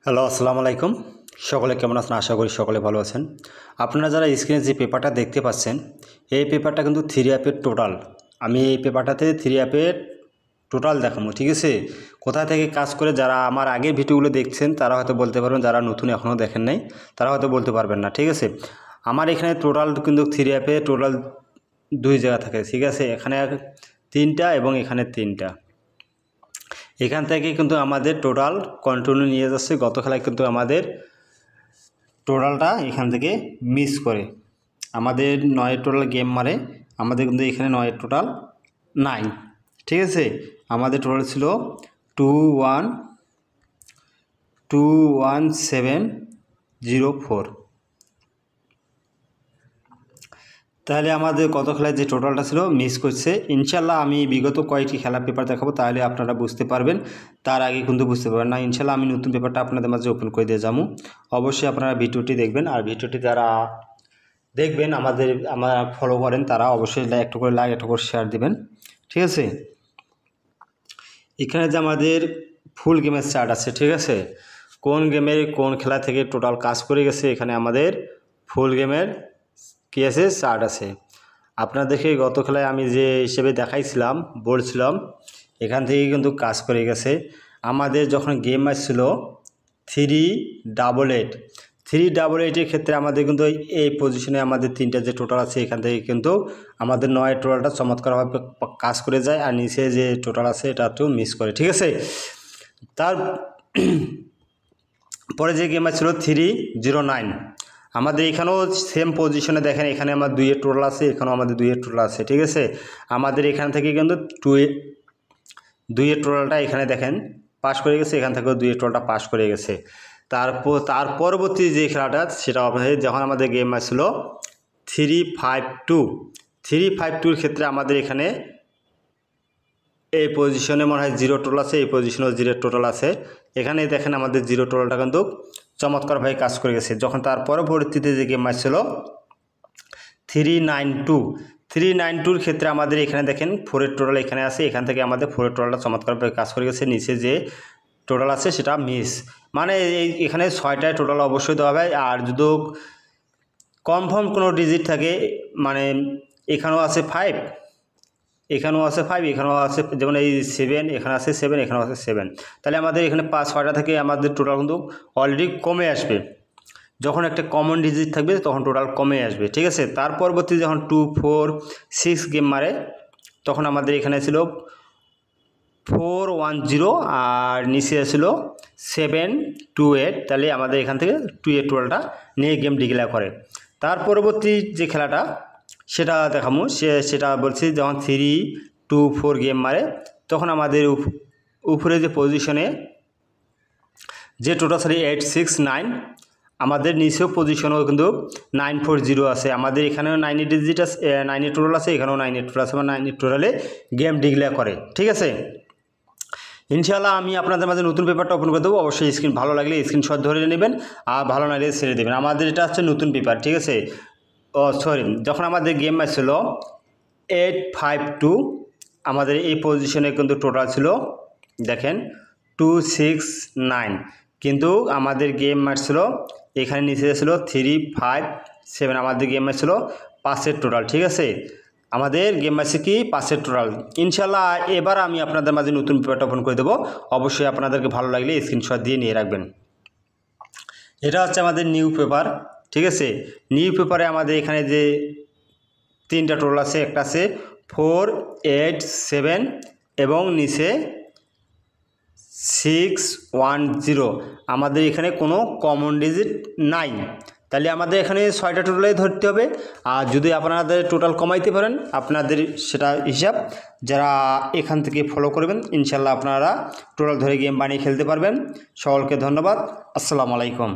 Hello, আসসালামু আলাইকুম। সকলে কেমন আছেন? আশা করি সকলে ভালো আছেন। আপনারা যারা স্ক্রিনে যে পেপারটা দেখতে পাচ্ছেন, এই পেপারটা কিন্তু থ্রি অ্যাপের টোটাল। আমি এই পেপারটাতে থ্রি অ্যাপের টোটাল দেখাবো, ঠিক আছে? কোথা থেকে কাজ করে যারা আমার আগের ভিডিওগুলো দেখছেন তারা হয়তো বলতে পারবেন, যারা নতুন এখনও দেখেন নাই তারা হয়তো বলতে পারবেন না, ঠিক আছে? আমার এখানে টোটাল কিন্তু থ্রি অ্যাপে টোটাল দুই জায়গা থাকে, ঠিক আছে? এখানে তিনটা এবং এখানে তিনটা। এখান থেকে কিন্তু আমাদের টোটাল কন্টিনিউ নিয়ে যাচ্ছে। গত খেলায় কিন্তু আমাদের টোটালটা এখান থেকে মিস করে আমাদের 9 টোটাল গেম মারে। আমাদের কিন্তু এখানে 9 টোটাল 9, ঠিক আছে? আমাদের টোটাল ছিল 21704। তাহলে আমাদের গত খেলায় যে টোটালটা ছিল মিস করছে। ইনশাল্লাহ আমি বিগত কয়েকটি খেলার পেপার দেখাবো, তাহলে আপনারা বুঝতে পারবেন। তার আগে কিন্তু বুঝতে পারবেন না। ইনশাল্লাহ আমি নতুন পেপারটা আপনাদের মাঝে ওপেন করে দিয়ে যাবো। অবশ্যই আপনারা ভিডিওটি দেখবেন, আর ভিডিওটি যারা দেখবেন আমার ফলো করেন তারা অবশ্যই একটু করে লাইক, একটু করে শেয়ার দিবেন, ঠিক আছে? এখানে যে আমাদের ফুল গেমের চার্ট আছে, ঠিক আছে? কোন গেমের কোন খেলা থেকে টোটাল কাজ করে গেছে এখানে আমাদের ফুল গেমের কী আছে, চার্ট আছে। আপনারা দেখে গত খেলায় আমি যে হিসেবে দেখাইছিলাম বলছিলাম, এখান থেকে কিন্তু কাজ করে গেছে। আমাদের যখন গেম আসছিল 388 ক্ষেত্রে আমাদের কিন্তু এই পজিশনে আমাদের তিনটা যে টোটাল আছে এখান থেকে কিন্তু আমাদের 9 টোটালটা চমৎকারভাবে কাজ করে যায়, আর নিচে যে টোটাল আছে এটা একটু মিস করে, ঠিক আছে? তার পরে যে গেম ছিল 309, আমাদের এখানেও সেম পজিশনে দেখেন, এখানে আমার 2-এর টোটাল আছে, এখানেও আমাদের 2-এর টোটাল আছে, ঠিক আছে? আমাদের এখান থেকে কিন্তু 2-এর টোটালটা এখানে দেখেন পাস করে গেছে, এখান থেকেও 2-এর টোটালটা পাস করে গেছে। তার পরবর্তী যে খেলাটা সেটা যখন আমাদের গেম আসছিল 352 ক্ষেত্রে আমাদের এখানে এই পজিশনে মনে হয় 0 টোটাল আছে, এই পজিশনেও 0 টোটাল আছে। এখানে দেখেন আমাদের 0 টোটালটা কিন্তু চমৎকারভাবে কাজ করে গেছে। যখন তার পরবর্তীতে যে গেম আসছিল 392 ক্ষেত্রে আমাদের এখানে দেখেন 4-এর টোটাল এখানে আছে, এখান থেকে আমাদের 4-এর টোটালটা চমৎকারভাবে কাজ করে গেছে। নিচে যে টোটাল আছে সেটা মিস, মানে এখানে 6টায় টোটাল অবশ্যই দেওয়া হবে। আর যদি কনফার্ম কোনো ডিজিট থাকে, মানে এখানেও আছে 5, এখানেও আছে 5, এখানেও আছে, যেমন এই 7, এখানে আছে 7, এখানেও আছে 7, তাহলে আমাদের এখানে 6টা থেকে আমাদের টোটাল কিন্তু অলরেডি কমে আসবে। যখন একটা কমন ডিজিট থাকবে তখন টোটাল কমে আসবে, ঠিক আছে? তার পরবর্তী যখন 2, 4, 6 গেম মারে তখন আমাদের এখানে ছিল 410, আর নিচে ছিল 728, তাহলে আমাদের এখান থেকে 2-এর টোটালটা নিয়ে গেম ডিক্লেয়ার করে। তার পরবর্তী যে খেলাটা সেটা দেখাবো, সেটা বলছি যখন 324 গেম মারে তখন আমাদের উপরে যে পজিশনে যে টোটাল 869, আমাদের নিচেও পজিশনেও কিন্তু 940 আছে। আমাদের এখানেও 9 ডিজিট আছে, 9 টোটাল আছে, এখানেও 9 টোটাল আছে, 9 টোটালে গেম ডিক্লেয়ার করে, ঠিক আছে? ইনশাআল্লাহ আমি আপনাদের মাঝে নতুন পেপারটা ওপেন করে দেবো। অবশ্যই স্ক্রিন ভালো লাগলে স্ক্রিনশট ধরে নেবেন, আর ভালো না লাগলে ছেড়ে দেবেন। আমাদের এটা হচ্ছে নতুন পেপার, ঠিক আছে? যখন আমাদের গেম ম্যাচ ছিল 852, আমাদের এই পজিশনে কিন্তু টোটাল ছিল দেখেন 269, কিন্তু আমাদের গেম ম্যাচ ছিল এখানে নিচে ছিল 357, আমাদের গেম ম্যাচ ছিল 5-এর টোটাল, ঠিক আছে? আমাদের গেম ম্যাচে কি 5-এর টোটাল। ইনশাল্লাহ এবার আমি আপনাদের মাঝে নতুন পেপারটা ওপেন করে দেবো। অবশ্যই আপনাদেরকে ভালো লাগলে স্ক্রিনশট দিয়ে নিয়ে রাখবেন। এটা হচ্ছে আমাদের নিউ পেপার, ঠিক আছে? নিউ পেপারে আমাদের এখানে যে 3টা টোটাল আছে, একটা আছে 487 এবং নিচে 610। আমাদের এখানে কোনো কমন ডিজিট নাই, তাহলে আমাদের এখানে 6টা টোটালেই ধরতে হবে। আর যদি আপনাদের টোটাল কমাইতে পারেন আপনাদের সেটা হিসাব, যারা এখান থেকে ফলো করবেন ইনশাল্লাহ আপনারা টোটাল ধরে গেম বানিয়ে খেলতে পারবেন। সকলকে ধন্যবাদ। আসসালামু আলাইকুম।